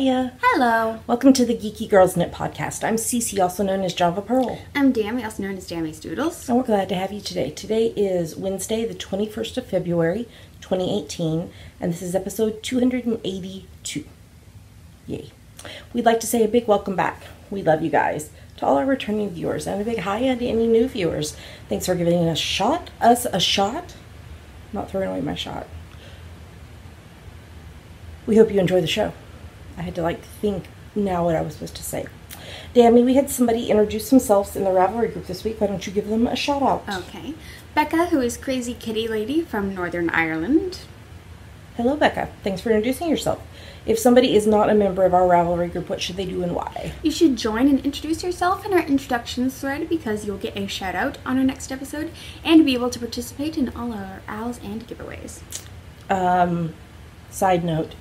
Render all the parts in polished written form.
Hiya. Hello. Welcome to the Geeky Girls Knit Podcast. I'm Cece, also known as Java Pearl. I'm Dammy, also known as Dammy's Doodles. And we're glad to have you today. Today is Wednesday, the 21st of February, 2018, and this is episode 282. Yay. We'd like to say a big welcome back. We love you guys. To all our returning viewers, and a big hi to any new viewers. Thanks for giving us a shot. I'm not throwing away my shot. We hope you enjoy the show. I had to think now what I was supposed to say. Dammy, we had somebody introduce themselves in the Ravelry group this week. Why don't you give them a shout out? Okay. Becca, who is Crazy Kitty Lady from Northern Ireland. Hello, Becca. Thanks for introducing yourself. If somebody is not a member of our Ravelry group, what should they do and why? You should join and introduce yourself in our introductions thread because you'll get a shout out on our next episode and be able to participate in all our owls and giveaways. Side note,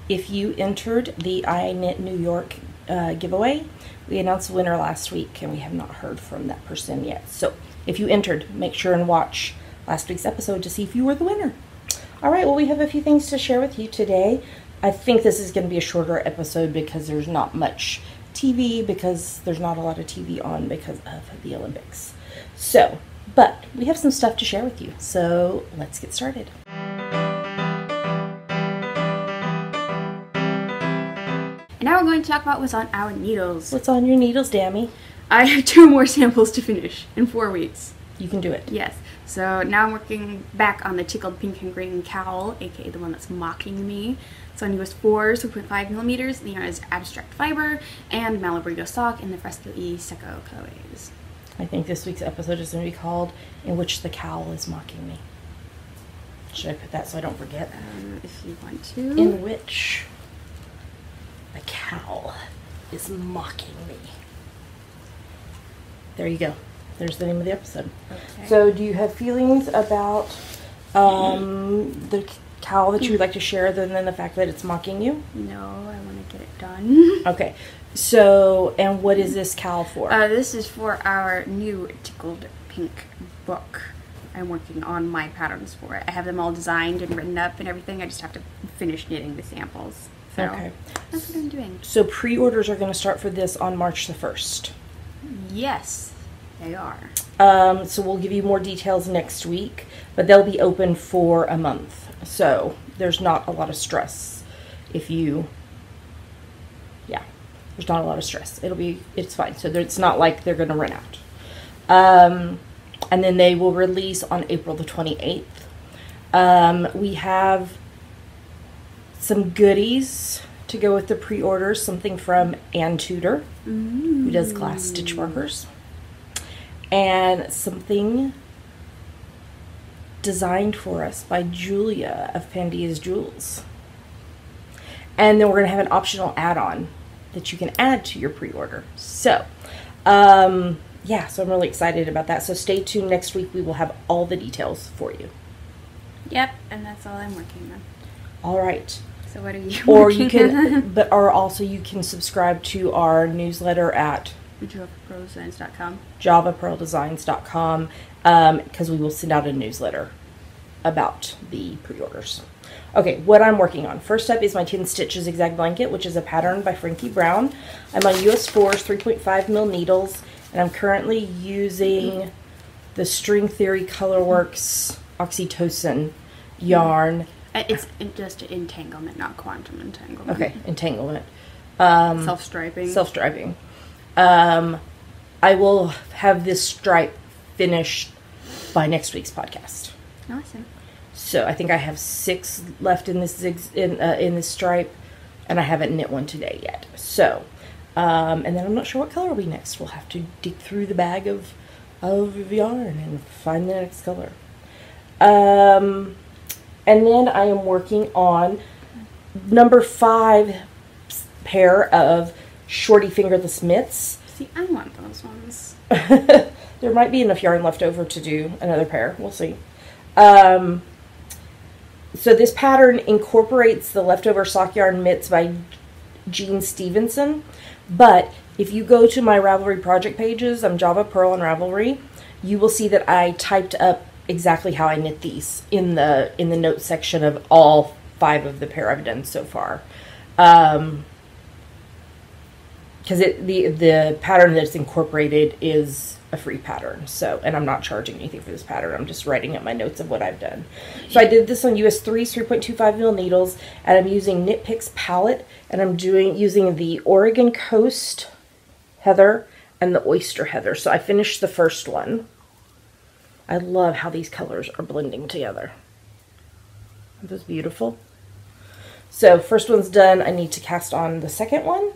if you entered the I Knit New York giveaway, we announced the winner last week and we have not heard from that person yet. So if you entered, make sure and watch last week's episode to see if you were the winner. All right, well, we have a few things to share with you today. I think this is going to be a shorter episode because there's not much TV, because there's not a lot of TV on because of the Olympics. So, but we have some stuff to share with you. So let's get started. And now we're going to talk about what's on our needles. What's on your needles, Dammy? I have 2 more samples to finish in 4 weeks. You can do it. Yes. So now I'm working back on the tickled pink and green cowl, aka the one that's mocking me. So on US 4s, 2.5 millimeters, the yarn is abstract fiber, and Malabrigo sock in the Fresco E Seco colorways. I think this week's episode is going to be called "In Which the Cowl is Mocking Me." Should I put that so I don't forget? If you want to. In which the cowl is mocking me. There you go. There's the name of the episode. Okay. So do you have feelings about the cowl that you would like to share other than the fact that it's mocking you? No, I want to get it done. Okay. So, and what is this cowl for? This is for our new tickled pink book. I'm working on my patterns for it. I have them all designed and written up and everything. I just have to finish knitting the samples. So okay. That's what I'm doing. So pre-orders are going to start for this on March the 1st. Yes, they are. So we'll give you more details next week, but they'll be open for a month. So there's not a lot of stress if you, there's not a lot of stress. It's fine. So it's not like they're going to run out. And then they will release on April the 28th. We have some goodies to go with the pre-orders, something from Ann Tudor, who does glass stitch markers, and something designed for us by Julia of Pandia's Jewels. And then we're going to have an optional add-on that you can add to your pre-order. So, so I'm really excited about that. So stay tuned. Next week we will have all the details for you. Yep, and that's all I'm working on. All right. So what are you or you can, also you can subscribe to our newsletter at JavaPearlDesigns.com. JavaPearlDesigns.com, because we will send out a newsletter about the pre-orders. Okay, what I'm working on. First up is my 10 Stitches Zigzag Blanket, which is a pattern by Frankie Brown. I'm on US 4s, 3.5 mil needles, and I'm currently using the String Theory Colorworks Oxytocin yarn. It's just entanglement, not quantum entanglement. Okay, entanglement. Self-striping. Self-striping. I will have this stripe finished by next week's podcast. Awesome. So I think I have 6 left in this in this stripe, and I haven't knit one today yet. So, and then I'm not sure what color will be next. We'll have to dig through the bag of yarn and find the next color. And then I am working on number 5 pair of shorty fingerless mitts. See, I want those ones. There might be enough yarn left over to do another pair. We'll see. So this pattern incorporates the leftover sock yarn mitts by Jean Stevenson. But if you go to my Ravelry project pages, I'm Java Pearl and Ravelry, you will see that I typed up exactly how I knit these in the notes section of all 5 of the pair I've done so far. because the pattern that's incorporated is a free pattern. So, and I'm not charging anything for this pattern. I'm just writing up my notes of what I've done. So I did this on US 3.25 mil needles, and I'm using Knit Picks palette, and I'm using the Oregon Coast Heather and the Oyster Heather. So I finished the first one. I love how these colors are blending together. Aren't those beautiful? So first one's done. I need to cast on the second one.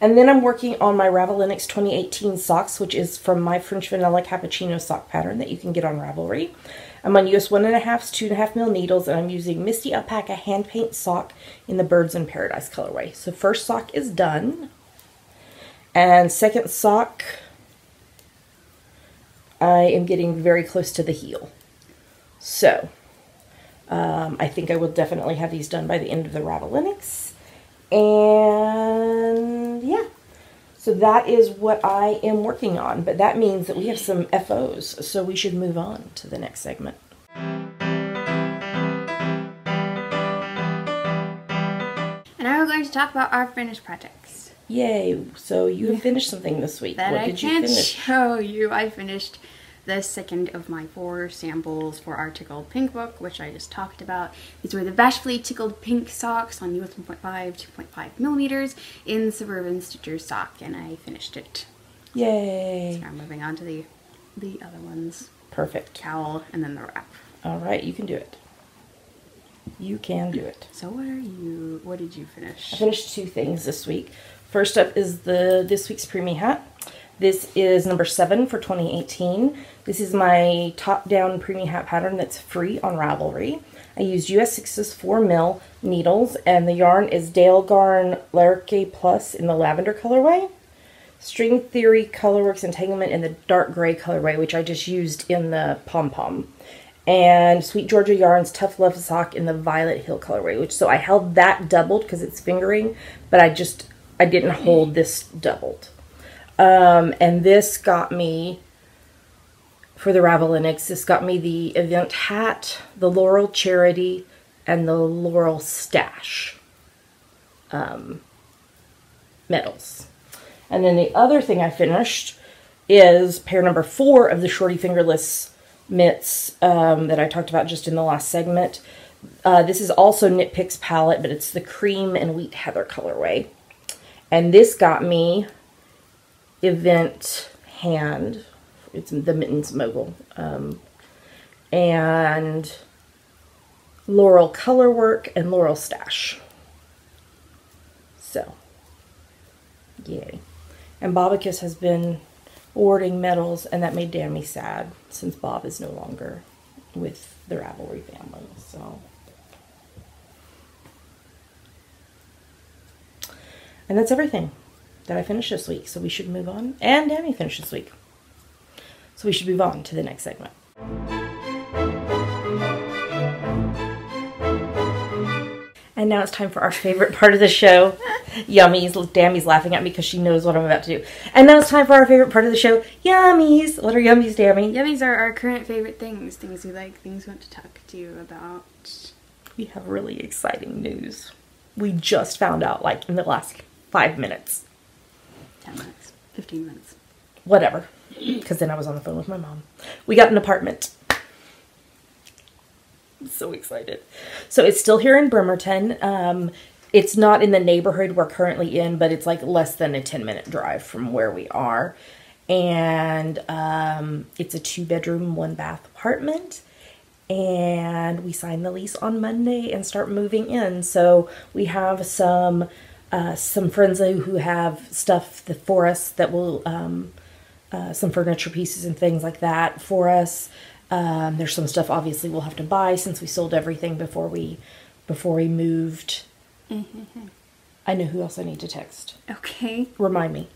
And then I'm working on my Ravelinics 2018 socks, which is from my French Vanilla Cappuccino sock pattern that you can get on Ravelry. I'm on US 1.5, 2.5 mil needles, and I'm using Misty Alpaca hand paint sock in the Birds in Paradise colorway. So first sock is done. And second sock, I am getting very close to the heel. So I think I will definitely have these done by the end of the Ravelinics. And yeah, so that is what I am working on. But that means that we have some FOs, so we should move on to the next segment. And now we're going to talk about our finished projects. Yay! So you have finished something this week. That what did you finish? Show you. I finished the second of my 4 samples for our Tickled Pink book, which I just talked about. These were the Bashfully Tickled Pink socks on US 1.5, 2.5 millimeters in Suburban Stitcher sock, and I finished it. Yay! So I'm moving on to the other ones. Perfect. Cowl, and then the wrap. All right, you can do it. You can do it. So what did you finish? I finished 2 things this week. First up is this week's preemie hat. This is number 7 for 2018. This is my top-down preemie hat pattern that's free on Ravelry. I used US 6's 4 mil needles, and the yarn is Dale Garn Larke Plus in the lavender colorway. String Theory Colorworks Entanglement in the dark gray colorway, which I just used in the pom-pom. And Sweet Georgia Yarns Tough Love Sock in the Violet Hill colorway, so I held that doubled because it's fingering, but I didn't hold this doubled. And this got me, for the Ravelinics, this got me the event hat, the Laurel Charity, and the Laurel Stash medals. And then the other thing I finished is pair number 4 of the Shorty Fingerless mitts that I talked about just in the last segment. This is also Knit Picks palette, but it's the Cream and Wheat Heather colorway. And this got me event hand, it's the Mittens Mogul, and Laurel Colorwork and Laurel Stash. So, yay. And Bobicus has been awarding medals, and that made Dammy sad since Bob is no longer with the Ravelry family. So, and that's everything that I finished this week, so we should move on. And Dammy finished this week, so we should move on to the next segment. And now it's time for our favorite part of the show. Yummies. Dammy's laughing at me because she knows what I'm about to do. And now it's time for our favorite part of the show. Yummies. What are yummies, Dammy? Yummies are our current favorite things. Things we like, things we want to talk to you about. We have really exciting news. We just found out, like, in the last 5 minutes. 10 minutes. 15 minutes. Whatever. Because then I was on the phone with my mom. We got an apartment. I'm so excited. So it's still here in Bremerton. It's not in the neighborhood we're currently in, but it's like less than a 10-minute drive from where we are. And it's a 2-bedroom, 1-bath apartment. And we sign the lease on Monday and start moving in. So we have some friends who have stuff for us that will, some furniture pieces and things like that for us. There's some stuff obviously we'll have to buy since we sold everything before we moved. Mm-hmm. I know who else I need to text. Okay. Remind me.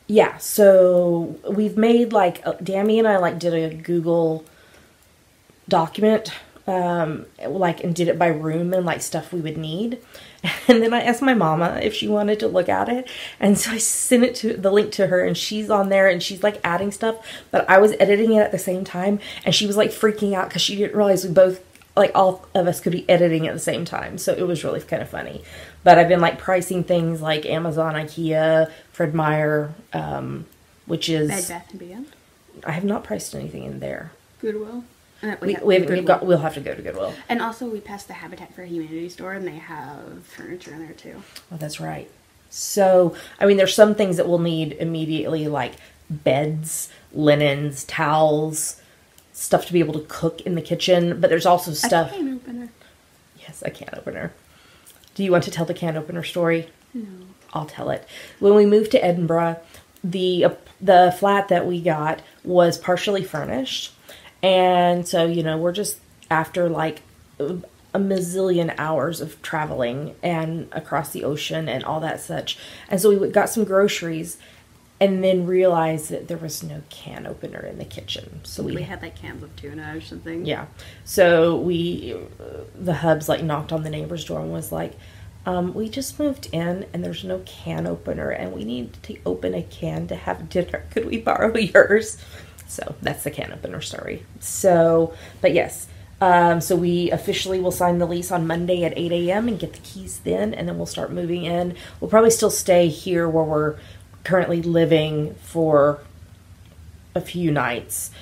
Yeah, so we've made like, Dammy and I like did a Google document, like, and did it by room and like stuff we would need. And then I asked my mama if she wanted to look at it. And so I sent the link to her, and she's on there and she's like adding stuff, but I was editing it at the same time. And she was like freaking out because she didn't realize we both like all of us could be editing at the same time. So it was really kind of funny. But I've been like pricing things like Amazon, IKEA, Fred Meyer, which is Bed Bath & Beyond. I have not priced anything in there. Goodwill. We'll have to go to Goodwill. And also we passed the Habitat for Humanity store and they have furniture in there too. Oh, that's right. So, I mean, there's some things that we'll need immediately, like beds, linens, towels, stuff to be able to cook in the kitchen. But there's also stuff. A can opener. Yes, a can opener. Do you want to tell the can opener story? No. I'll tell it. When we moved to Edinburgh, the flat that we got was partially furnished. And so, you know, we're just after like a mazillion hours of traveling and across the ocean and all that such. And so we got some groceries and then realized that there was no can opener in the kitchen. So we had like cans of tuna or something. Yeah. So the hubs like knocked on the neighbor's door and was like, we just moved in and there's no can opener and we need to open a can to have dinner. Could we borrow yours? So that's the can opener story. So, but yes. So we officially will sign the lease on Monday at 8 a.m. and get the keys then, and then we'll start moving in. We'll probably still stay here where we're currently living for a few nights,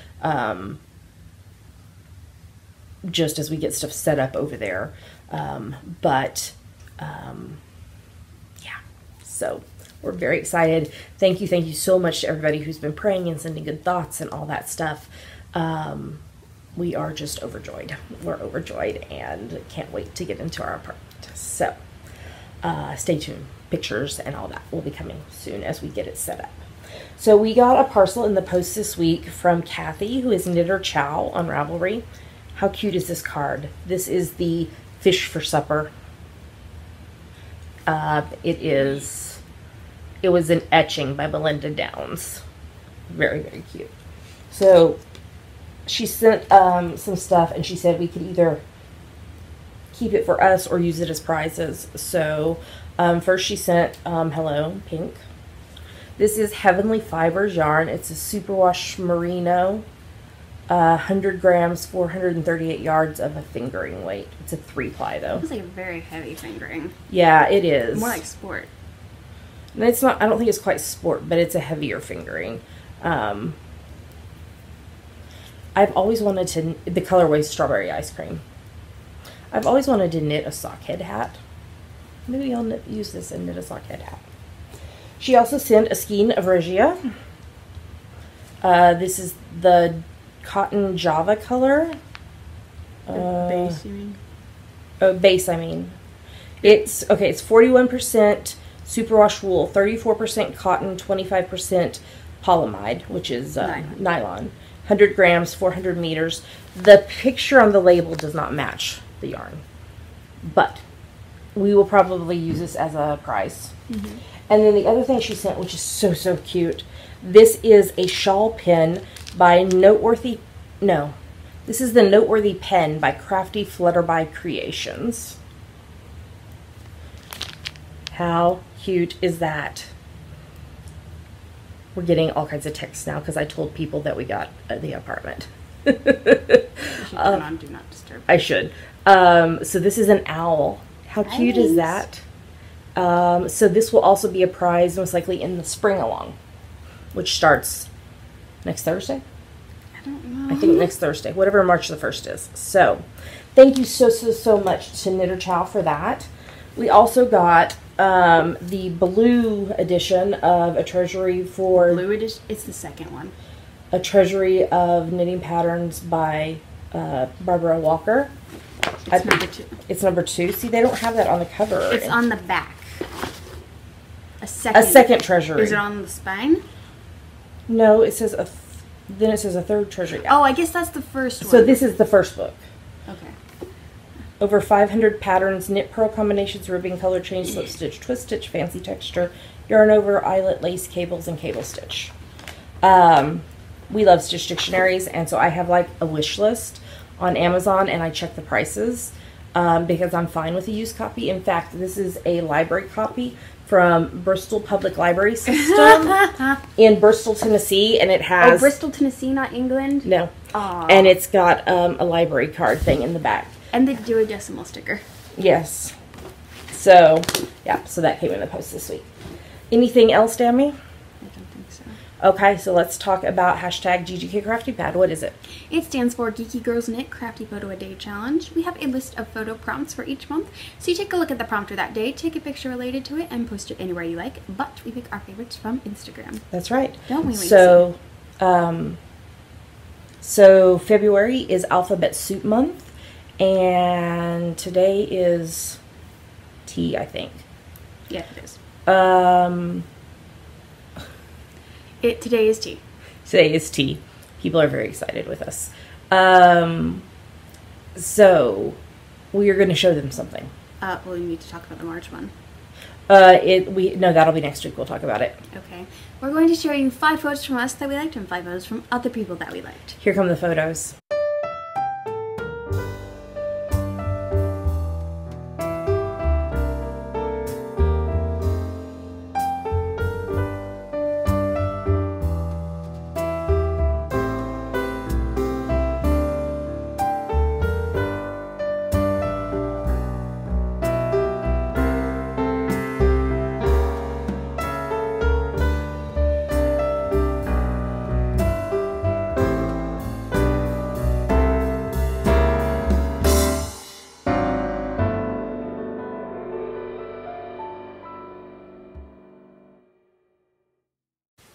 just as we get stuff set up over there. Yeah, so we're very excited. Thank you so much to everybody who's been praying and sending good thoughts and all that stuff. We are just overjoyed. We're overjoyed and can't wait to get into our apartment. So stay tuned. Pictures and all that will be coming soon as we get it set up. So we got a parcel in the post this week from Kathy, who is Knitter Chow on Ravelry. How cute is this card? This is the Fish for Supper. It was an etching by Belinda Downs. Very, very cute. So she sent some stuff and she said we could either keep it for us or use it as prizes. So first she sent Hello Pink. This is Heavenly Fibers yarn. It's a superwash merino, 100 grams, 438 yards of a fingering weight. It's a 3-ply though. It's like a very heavy fingering. Yeah, it is. More like sport. And it's not, I don't think it's quite sport, but it's a heavier fingering. I've always wanted to, the colorway is Strawberry Ice Cream. I've always wanted to knit a sockhead hat. Maybe I'll use this and knit a sockhead hat. She also sent a skein of Regia. This is the Cotton Java color. Base, you mean? Base, I mean. It's 41% superwash wool, 34% cotton, 25% polyamide, which is nylon. 100 grams, 400 meters. The picture on the label does not match the yarn, but we will probably use this as a prize. Mm-hmm. And then the other thing she sent, which is so cute, this is a shawl pin by Noteworthy. No, this is the Noteworthy pen by Crafty Flutterby Creations. How cute is that? We're getting all kinds of texts now because I told people that we got the apartment. You should turn on Do Not Disturb. I should. So this is an owl. How cute is that? So this will also be a prize most likely in the spring along, which starts next Thursday. I don't know. I think next Thursday, whatever March the 1st is. So thank you so much to Knitter Chow for that. We also got the blue edition of A Treasury for... Blue edition? It's the second one. A Treasury of Knitting Patterns by Barbara Walker. It's number 2. It's number 2. See, they don't have that on the cover. It's on the back. A second Treasury. Is it on the spine? No, it says then it says a third Treasury. Oh, I guess that's the first one. So this is the first book. Okay. Over 500 patterns, knit purl combinations, ribbing, color change, slip stitch, twist stitch, fancy texture, yarn over, eyelet, lace, cables, and cable stitch. We love Stitch Dictionaries, and so I have like a wish list on Amazon, and I check the prices because I'm fine with a used copy. In fact, this is a library copy from Bristol Public Library System in Bristol, Tennessee, and it has... Oh, Bristol, Tennessee, not England? No. Aww. And it's got a library card thing in the back. And they do a decimal sticker. Yes. So, yeah, so that came in the post this week. Anything else, Dammy? I don't think so. Okay, so let's talk about hashtag GGK Crafty Pad. What is it? It stands for Geeky Girls Knit Crafty Photo a Day Challenge. We have a list of photo prompts for each month. So you take a look at the prompt for that day, take a picture related to it, and post it anywhere you like. But we pick our favorites from Instagram. That's right. Don't we, Lacey? So February is Alphabet Soup Month, and today is tea, I think. Yeah, it is. Today is tea. Today is tea. People are very excited with us. So we are going to show them something. Well, we need to talk about the March one. No, that'll be next week. We'll talk about it. Okay. We're going to show you 5 photos from us that we liked and 5 photos from other people that we liked. Here come the photos.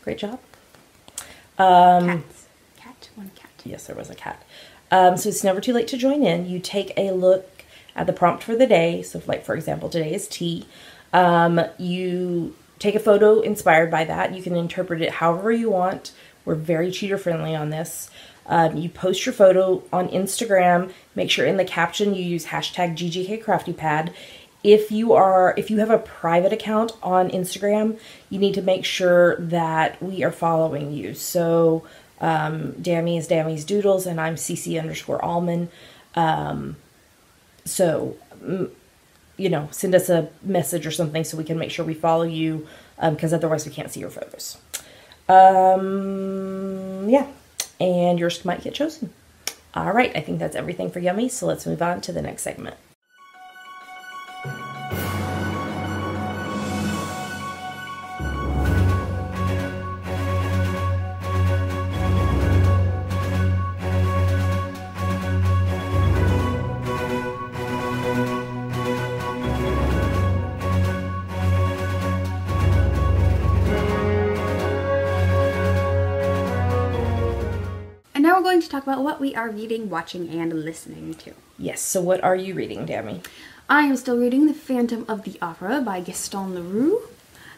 Great job. Cats. One cat. Yes, there was a cat. So it's never too late to join in. You take a look at the prompt for the day. So, like, for example, today is tea. You take a photo inspired by that. You can interpret it however you want. We're very cheater friendly on this. You post your photo on Instagram. Make sure in the caption you use hashtag GGKCraftyPad. If you have a private account on Instagram, you need to make sure that we are following you. So, Dammy is Dammy's Doodles, and I'm CC_Almond. So, send us a message or something so we can make sure we follow you, because otherwise we can't see your photos. Yeah, and yours might get chosen. All right, I think that's everything for Yummy, so let's move on to the next segment. Now we're going to talk about what we are reading, watching, and listening to. Yes, so what are you reading, Dammy? I am still reading The Phantom of the Opera by Gaston Leroux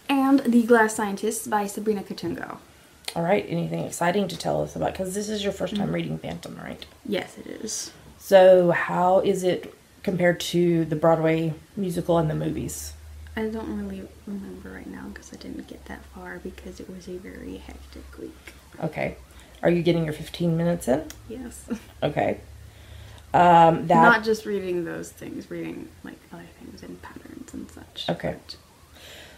and The Glass Scientists by Sabrina Katungo. All right, anything exciting to tell us about? Because this is your first time reading Phantom, right? Yes, it is. So how is it compared to the Broadway musical and the movies? I don't really remember right now because I didn't get that far because it was a very hectic week. Okay. Are you getting your 15 minutes in? Yes. Okay. Not just reading those things, reading like other things and patterns and such. Okay.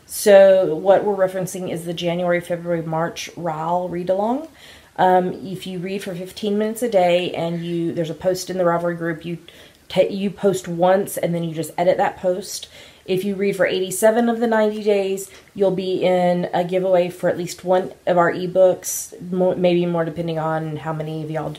So what we're referencing is the January, February, March RAL read-along. If you read for 15 minutes a day and there's a post in the Ravelry group, you post once and then you just edit that post. If you read for 87 of the 90 days, you'll be in a giveaway for at least one of our ebooks, maybe more depending on how many of y'all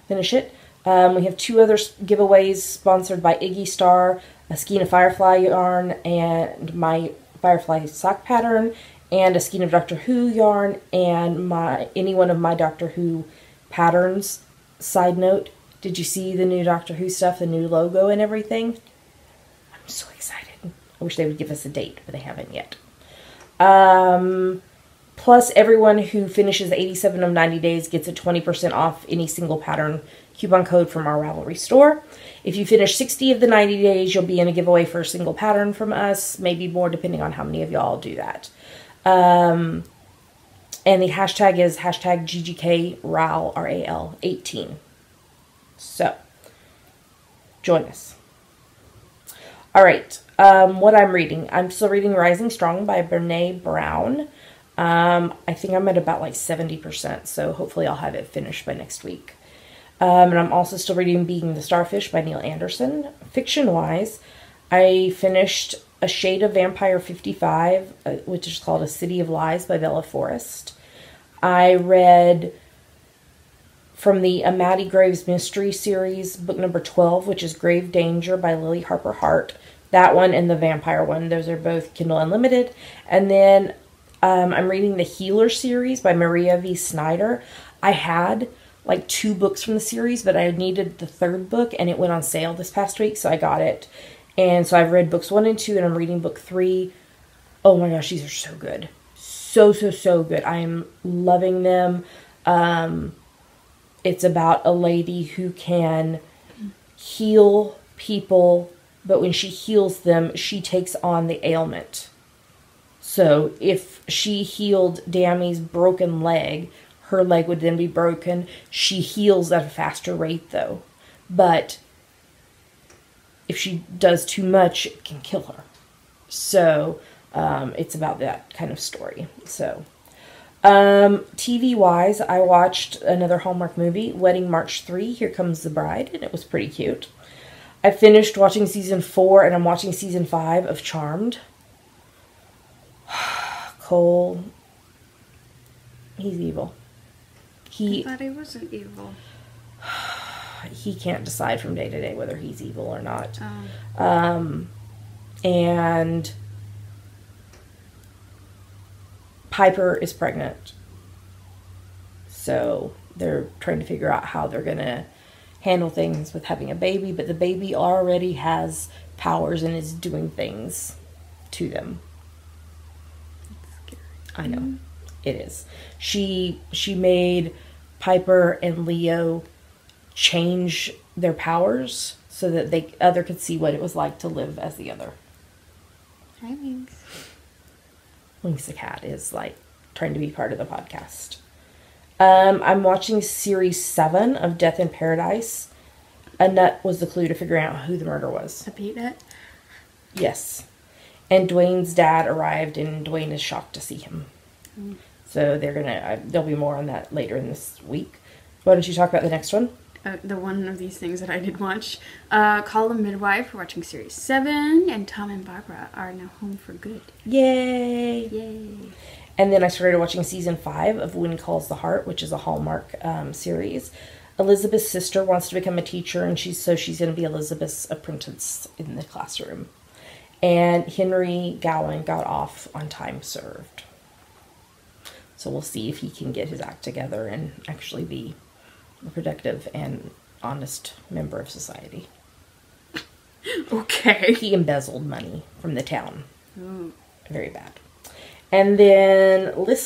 finish it. We have 2 other giveaways sponsored by Iggy Star, a skein of Firefly yarn and my Firefly sock pattern, and a skein of Doctor Who yarn and any one of my Doctor Who patterns. Side note, did you see the new Doctor Who stuff, the new logo and everything? I'm so excited. I wish they would give us a date, but they haven't yet. Plus, everyone who finishes 87 of 90 days gets a 20% off any single pattern coupon code from our Ravelry store. If you finish 60 of the 90 days, you'll be in a giveaway for a single pattern from us, maybe more depending on how many of y'all do that. And the hashtag is hashtag GGKRAL, R-A-L, 18. So, join us. All right. What I'm reading. I'm still reading Rising Strong by Brene Brown. I think I'm at about like 70%, so hopefully I'll have it finished by next week. And I'm also still reading Being the Starfish by Neil Anderson. Fiction-wise, I finished A Shade of Vampire 55, which is called A City of Lies by Bella Forrest. I read from the Maddie Graves mystery series, book number 12, which is Grave Danger by Lily Harper Hart. That one and the vampire one. Those are both Kindle Unlimited. And then I'm reading the Healer series by Maria V. Snyder. I had like 2 books from the series, but I needed the 3rd book, and it went on sale this past week, so I got it. And so I've read books 1 and 2, and I'm reading book 3. Oh my gosh, these are so good. So good. I am loving them. It's about a lady who can heal people, but when she heals them, she takes on the ailment. So if she healed Dammy's broken leg, her leg would then be broken. She heals at a faster rate, though. But if she does too much, it can kill her. So it's about that kind of story. So TV-wise, I watched another Hallmark movie, Wedding March 3, Here Comes the Bride, and it was pretty cute. I finished watching season 4, and I'm watching season 5 of Charmed. Cole, he's evil. I thought he wasn't evil. He can't decide from day to day whether he's evil or not. Oh. And Piper is pregnant. So they're trying to figure out how they're going to handle things with having a baby, but the baby already has powers and is doing things to them. That's scary. I know. It is. She made Piper and Leo change their powers so that the other could see what it was like to live as the other. Hi, Winks. Winks the cat is like trying to be part of the podcast. I'm watching series 7 of Death in Paradise. A nut was the clue to figuring out who the murder was. A peanut nut? Yes. And Dwayne's dad arrived, and Dwayne is shocked to see him. Mm. So there'll be more on that later in this week. Why don't you talk about the next one? The one of these things that I did watch. Call the Midwife, we're watching series 7, and Tom and Barbara are now home for good. Yay! Yay! And then I started watching season 5 of When Calls the Heart, which is a Hallmark series. Elizabeth's sister wants to become a teacher, and she's going to be Elizabeth's apprentice in the classroom. And Henry Gowan got off on time served. So we'll see if he can get his act together and actually be a productive and honest member of society. Okay. He embezzled money from the town. Ooh. Very bad. And then I'm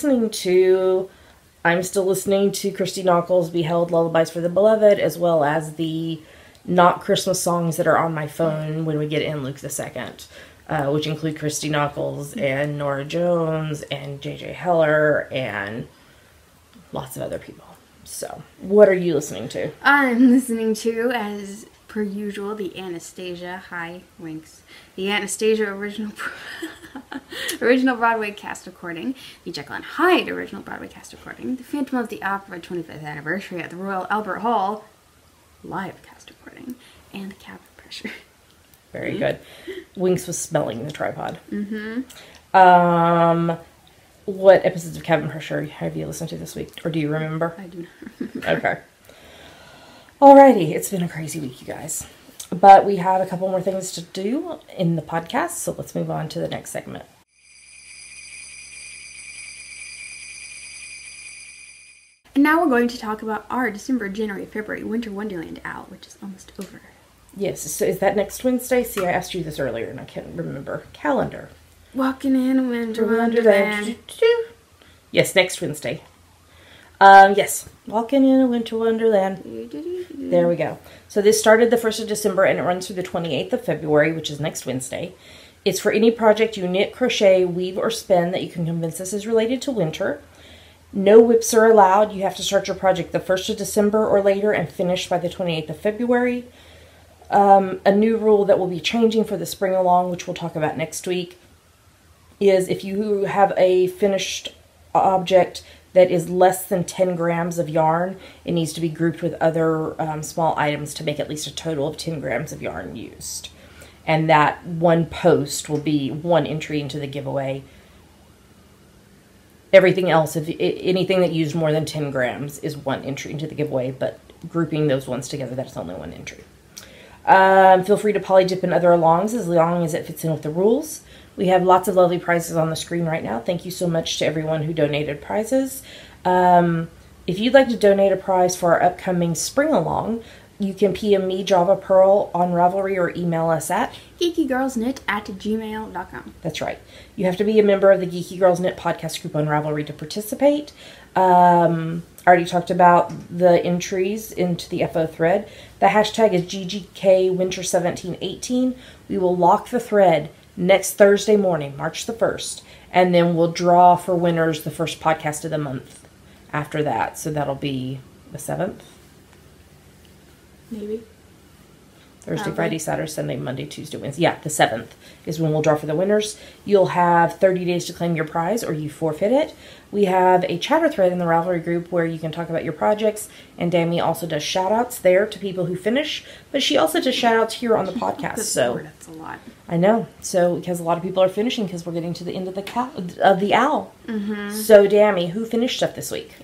still listening to Christy Nockels' Beheld Lullabies for the Beloved, as well as the not Christmas songs that are on my phone when we get in Luke II, which include Christy Nockels and Nora Jones and J.J. Heller and lots of other people. So, what are you listening to? I'm listening to, as per usual, the Anastasia. Hi, Winks. The Anastasia original Broadway cast recording. The Jekyll and Hyde original Broadway cast recording. The Phantom of the Opera 25th anniversary at the Royal Albert Hall live cast recording. And Cabin Pressure. Very good. Winks was smelling the tripod. Mm-hmm. What episodes of Cabin Pressure have you listened to this week? Or do you remember? I do not remember. Okay. Alrighty. It's been a crazy week, you guys. But we have a couple more things to do in the podcast, so let's move on to the next segment. And now we're going to talk about our December, January, February Winter Wonderland Out, which is almost over. Yes. So is that next Wednesday? See, I asked you this earlier and I can't remember. Calendar. Walking in a Winter Wonderland. Yes, next Wednesday. Yes. Walking in a Winter Wonderland. There we go. So this started the 1st of December and it runs through the 28th of February, which is next Wednesday. It's for any project you knit, crochet, weave, or spin that you can convince us is related to winter. No whips are allowed. You have to start your project the 1st of December or later and finish by the 28th of February. A new rule that will be changing for the spring along, which we'll talk about next week, is if you have a finished object that is less than 10 grams of yarn, it needs to be grouped with other small items to make at least a total of 10 grams of yarn used. And that one post will be one entry into the giveaway. Everything else, if anything that used more than 10 grams is one entry into the giveaway, but grouping those ones together, that's only one entry. Feel free to poly dip in other alongs as long as it fits in with the rules. We have lots of lovely prizes on the screen right now. Thank you so much to everyone who donated prizes. If you'd like to donate a prize for our upcoming spring along, you can PM me, Java Pearl, on Ravelry or email us at geekygirlsknit@gmail.com. That's right. You have to be a member of the Geeky Girls Knit podcast group on Ravelry to participate. I already talked about the entries into the FO thread. The hashtag is GGKWinter1718. We will lock the thread next Thursday morning, March the 1st, and then we'll draw for winners the first podcast of the month after that. So that'll be the 7th. Maybe. Thursday, Friday, Saturday, Sunday, Monday, Tuesday, Wednesday. Yeah, the 7th is when we'll draw for the winners. You'll have 30 days to claim your prize or you forfeit it. We have a chatter thread in the Ravelry group where you can talk about your projects. And Dami also does shout outs there to people who finish. But she also does shout outs here on the podcast. So that's a lot. I know. So because a lot of people are finishing because we're getting to the end of the owl. So Dami, who finished stuff this week?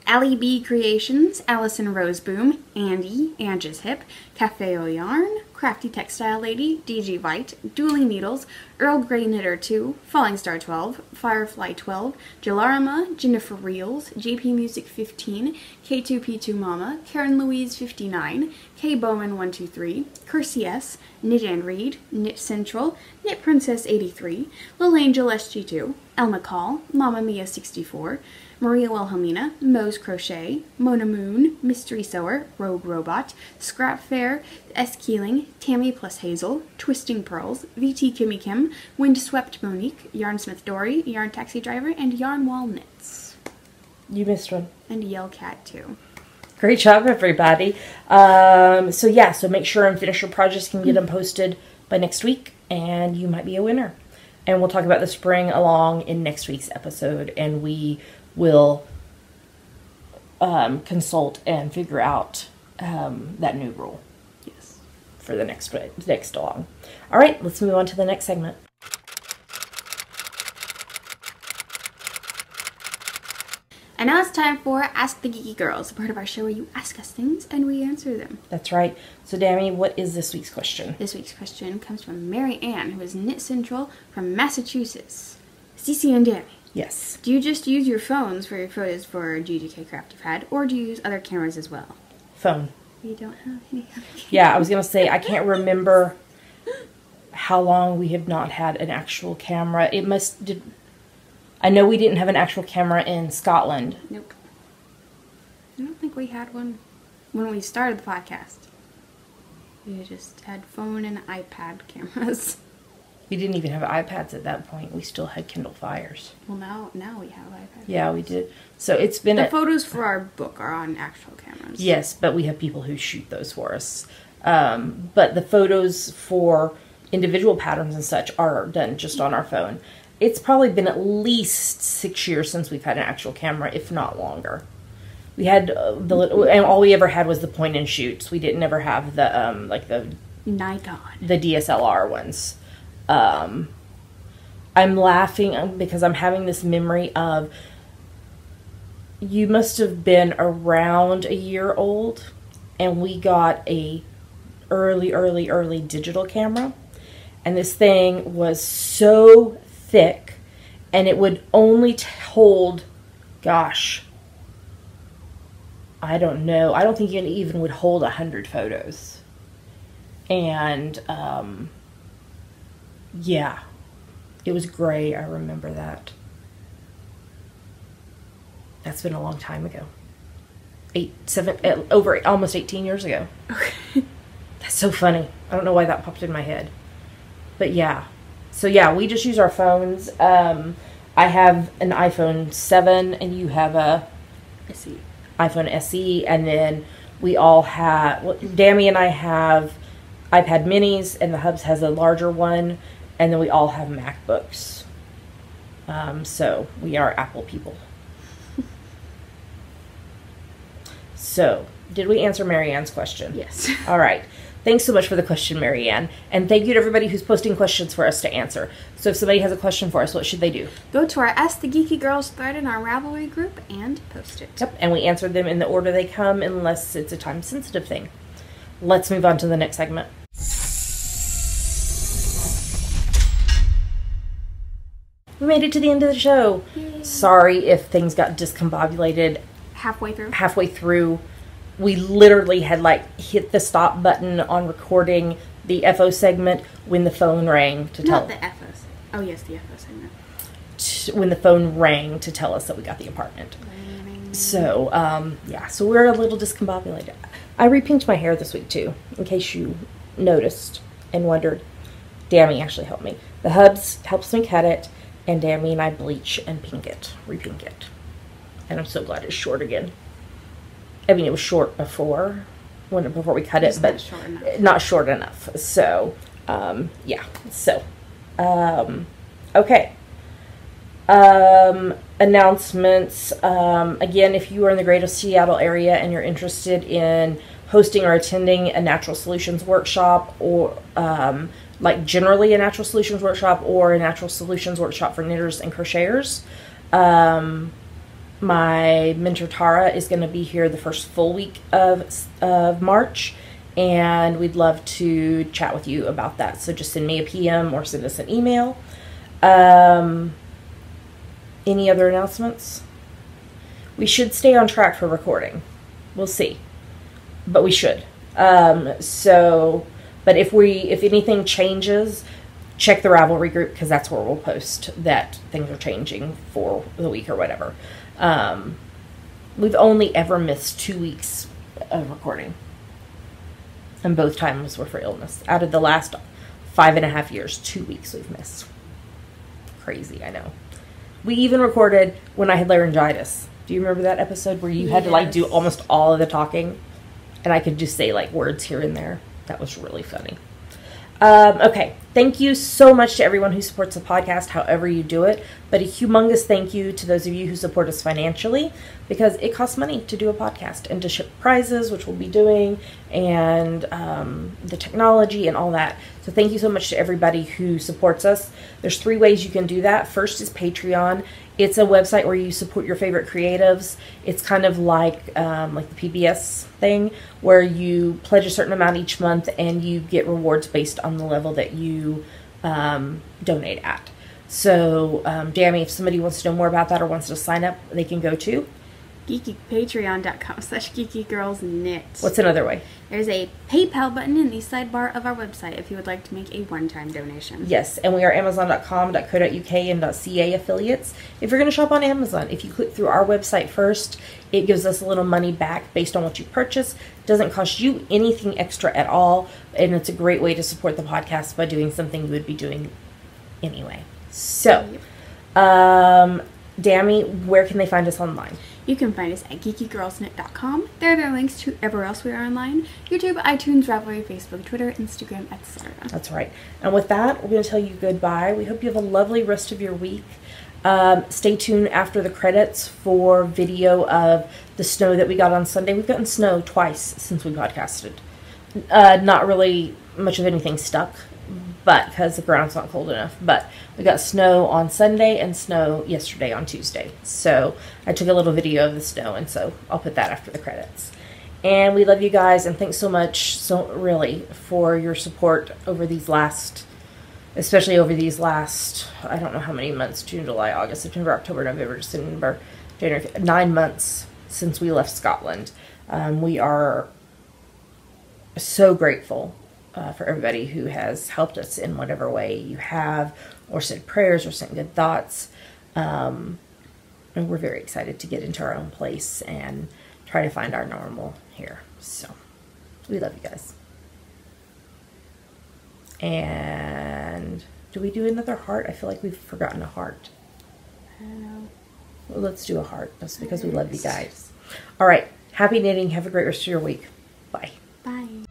Allie B Creations, Allison Roseboom, Andy, Angie's Hip, Cafe O Yarn, Crafty Textile Lady, DG White, Dueling Needles, Earl Grey Knitter 2, Falling Star 12, Firefly 12, Jalarma, Jennifer Reels, JP Music 15, K2P2 Mama, Karen Louise 59, K Bowman 123, Kersey S, Knit and Read, Knit Central, Knit Princess 83, Lil Angel SG2, Elma Call, Mama Mia 64, Maria Wilhelmina, Moe's Crochet, Mona Moon, Mystery Sewer, Rogue Robot, Scrap Fair, S. Keeling, Tammy plus Hazel, Twisting Pearls, VT Kimmy Kim, Windswept Monique, Yarnsmith Dory, Yarn Taxi Driver, and Yarn Wall Knits. You missed one. And Yellcat too. Great job, everybody. So make sure and finish your projects. Can get them posted by next week, and you might be a winner. And we'll talk about the spring along in next week's episode, and we will consult and figure out that new rule. Yes. For the next along. All right, let's move on to the next segment. And now it's time for Ask the Geeky Girls, a part of our show where you ask us things and we answer them. That's right. So, Dami, what is this week's question? This week's question comes from Mary Ann, who is Knit Central from Massachusetts. Cece and Dami. Yes. Do you just use your phones for your photos for GGK Crafty Pad, or do you use other cameras as well? Phone. We don't have any other cameras. Yeah, I was going to say, I can't remember how long we have not had an actual camera. I know we didn't have an actual camera in Scotland. Nope. I don't think we had one when we started the podcast. We just had phone and iPad cameras. We didn't even have iPads at that point. We still had Kindle Fires. Well, now we have iPads. Yeah, we did. So it's been the photos for our book are on actual cameras. Yes, but we have people who shoot those for us. But the photos for individual patterns and such are done just on our phone. It's probably been at least 6 years since we've had an actual camera, if not longer. We had and all we ever had was the point and shoots. We didn't ever have the like the Nikon, the DSLR ones. I'm laughing because I'm having this memory of you must have been around a year old, and we got a early digital camera, and this thing was so thick, and it would only hold, gosh, I don't know. I don't think it even would hold 100 photos. And, yeah, it was gray. I remember that. That's been a long time ago. Over almost 18 years ago. Okay. That's so funny. I don't know why that popped in my head. But yeah. So yeah, we just use our phones. I have an iPhone 7 and you have a SE. iPhone SE, and then we all have, Dami and I have iPad minis, and the Hubs has a larger one, and then we all have MacBooks. So we are Apple people. So, did we answer Marianne's question? Yes. All right. Thanks so much for the question, Marianne. And thank you to everybody who's posting questions for us to answer. So if somebody has a question for us, what should they do? Go to our Ask the Geeky Girls thread in our Ravelry group and post it. Yep, and we answer them in the order they come unless it's a time-sensitive thing. Let's move on to the next segment. We made it to the end of the show. Yay. Sorry if things got discombobulated Halfway through. We literally had hit the stop button on recording the FO segment when the phone rang to tell. Not the FO segment. Oh yes, the FO segment. When the phone rang to tell us that we got the apartment. So yeah, so we're a little discombobulated. I repinked my hair this week too, in case you noticed and wondered. Dammy actually helped me. The Hubs helps me cut it, and Dammy and I bleach and repink it. And I'm so glad it's short again. I mean, it was short before we cut it, but not short enough. So, yeah. So, okay. Announcements. Again, if you are in the greater Seattle area and you're interested in hosting or attending a natural solutions workshop, or generally a natural solutions workshop or a natural solutions workshop for knitters and crocheters, my mentor Tara is going to be here the first full week of March, and we'd love to chat with you about that. So just send me a PM or send us an email. Any other announcements? We should stay on track for recording. We'll see, but we should. But if anything changes, check the Ravelry group, because that's where we'll post that things are changing for the week or whatever. We've only ever missed 2 weeks of recording, and both times were for illness. Out of the last 5.5 years, 2 weeks we've missed. Crazy, I know. We even recorded when I had laryngitis. Do you remember that episode where you had to do almost all of the talking, and I could just say words here and there? That was really funny. Okay, thank you so much to everyone who supports the podcast, however you do it. But a humongous thank you to those of you who support us financially, because it costs money to do a podcast and to ship prizes, which we'll be doing, and the technology and all that. So thank you so much to everybody who supports us. There's 3 ways you can do that. First is Patreon. It's a website where you support your favorite creatives. It's kind of like the PBS thing, where you pledge a certain amount each month and you get rewards based on the level that you donate at. So, Dammy, if somebody wants to know more about that or wants to sign up, they can go to Patreon.com/geekygirlsknit. What's another way? There's a PayPal button in the sidebar of our website if you would like to make a one-time donation. Yes, and we are Amazon.com.co.uk and .ca affiliates. If you're going to shop on Amazon, if you click through our website first, it gives us a little money back based on what you purchase. It doesn't cost you anything extra at all, and it's a great way to support the podcast by doing something you would be doing anyway. So, Dammy, where can they find us online? You can find us at geekygirlsknit.com. There are links to everywhere else we are online: YouTube, iTunes, Ravelry, Facebook, Twitter, Instagram, etc. That's right. And with that, we're going to tell you goodbye. We hope you have a lovely rest of your week. Stay tuned after the credits for video of the snow that we got on Sunday. We've gotten snow twice since we podcasted. Not really much of anything stuck, but because the ground's not cold enough. But we got snow on Sunday and snow yesterday on Tuesday. So I took a little video of the snow, and so I'll put that after the credits. And we love you guys, and thanks so much, really, for your support over these last, especially over these last, I don't know how many months, June, July, August, September, October, November, December, January, 9 months since we left Scotland. We are so grateful for everybody who has helped us in whatever way you have, or sent prayers, or sent good thoughts. And we're very excited to get into our own place and try to find our normal here. So, we love you guys. And do we do another heart? I feel like we've forgotten a heart. I don't know. Well, let's do a heart, just because we love you guys. All right. Happy knitting. Have a great rest of your week. Bye. Bye.